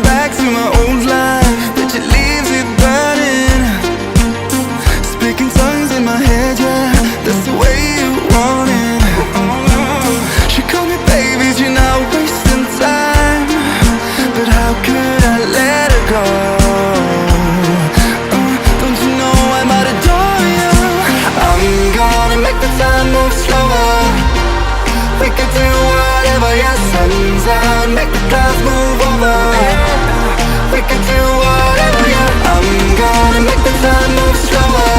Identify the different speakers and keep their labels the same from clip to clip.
Speaker 1: back to my old life, but it leaves it burning. Speaking tongues in my head, yeah, that's the way you want it. She called me baby, you're not wasting time, but how could I let her go? Don't you know I might adore you? I'm gonna make the time move slower. We could do whatever, yeah, sun's out, make the clouds move over. We could do whatever, yeah. I'm gonna make the time move slower.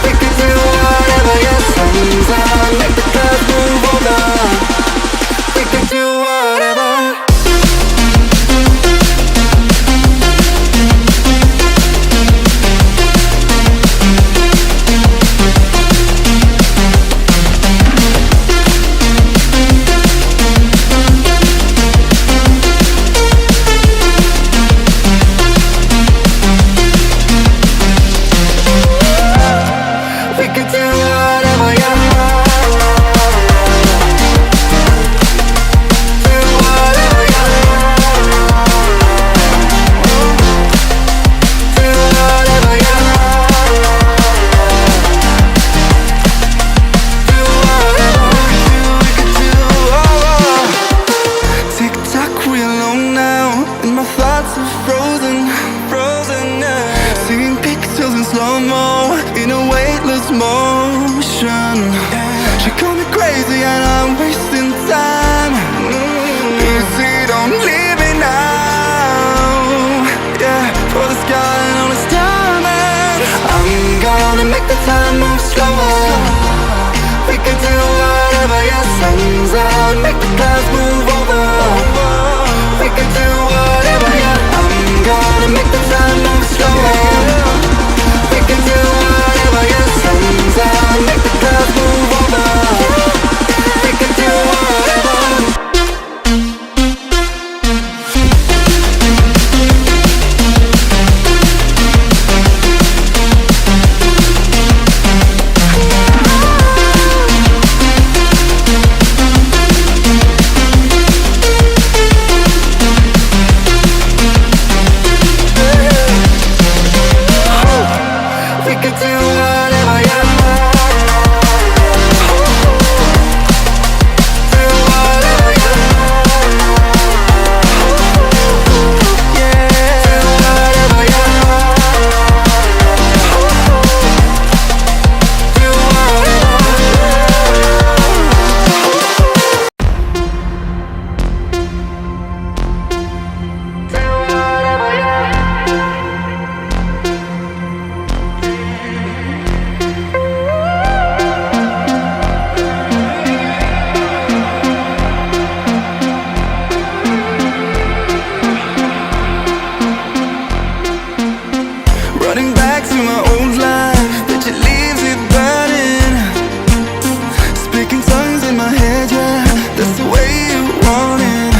Speaker 1: We could do whatever, yeah, sun's out, make the clouds move over. We could do whatever. Seeing pixels in slow-mo, in a weightless motion. She called me crazy and I'm wasting time. Easy, don't leave me now. Yeah, for the sky and all its diamonds. I'm gonna make the time move slower. We can do whatever, yeah, sun's out, make the clouds move over. We can do whatever, yeah. I'm gonna make the time move slower. We can do whatever, yeah, sun's out, make the clouds move over. We can do whatever. Running back to my old life, but it leaves it burning. Speaking tongues in my head, yeah, that's the way you want it.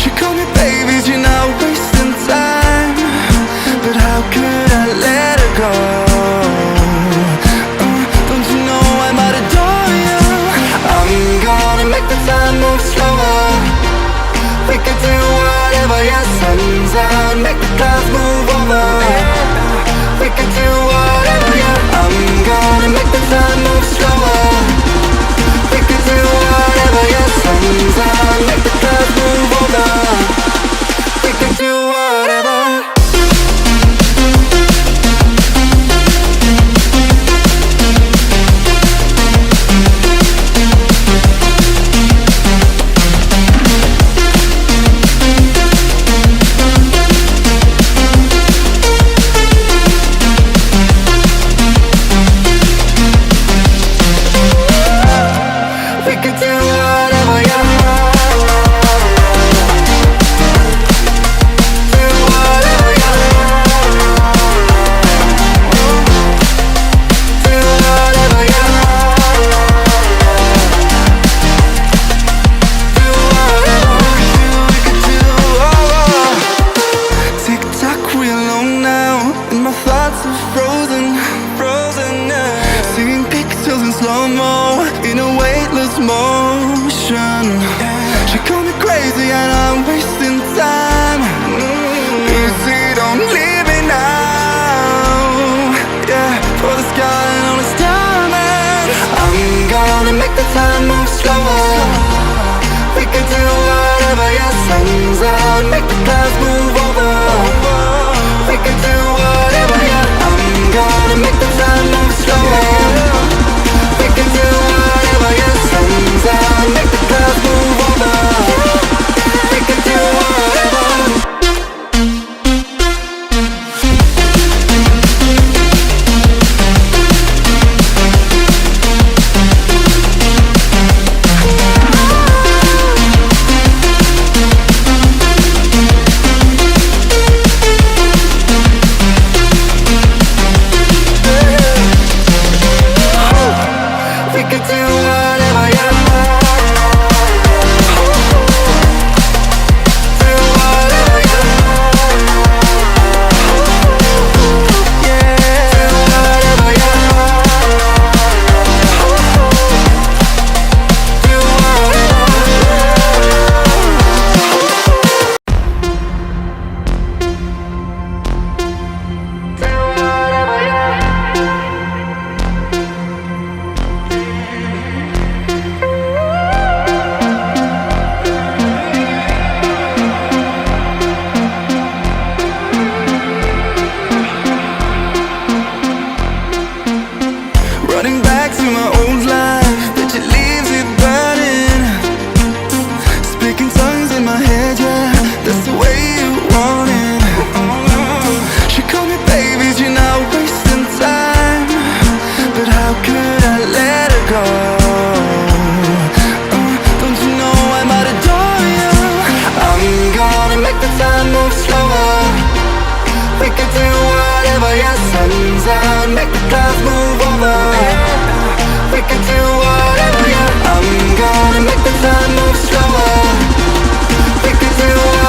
Speaker 1: She called me baby, you're not wasting time, but how could I let her go? Don't you know I might adore you? I'm gonna make the time move slower. We could do whatever, yeah, sun's out, make the clouds move over. We can do whatever, yeah. I'm gonna make the time move slower. We can do whatever, yeah. Sun's out, make the clouds move over. We can do whatever. We could do whenever your sun's out, make the clouds move over. We can do whatever, yeah. I'm gonna make the time move slower. We can do whatever.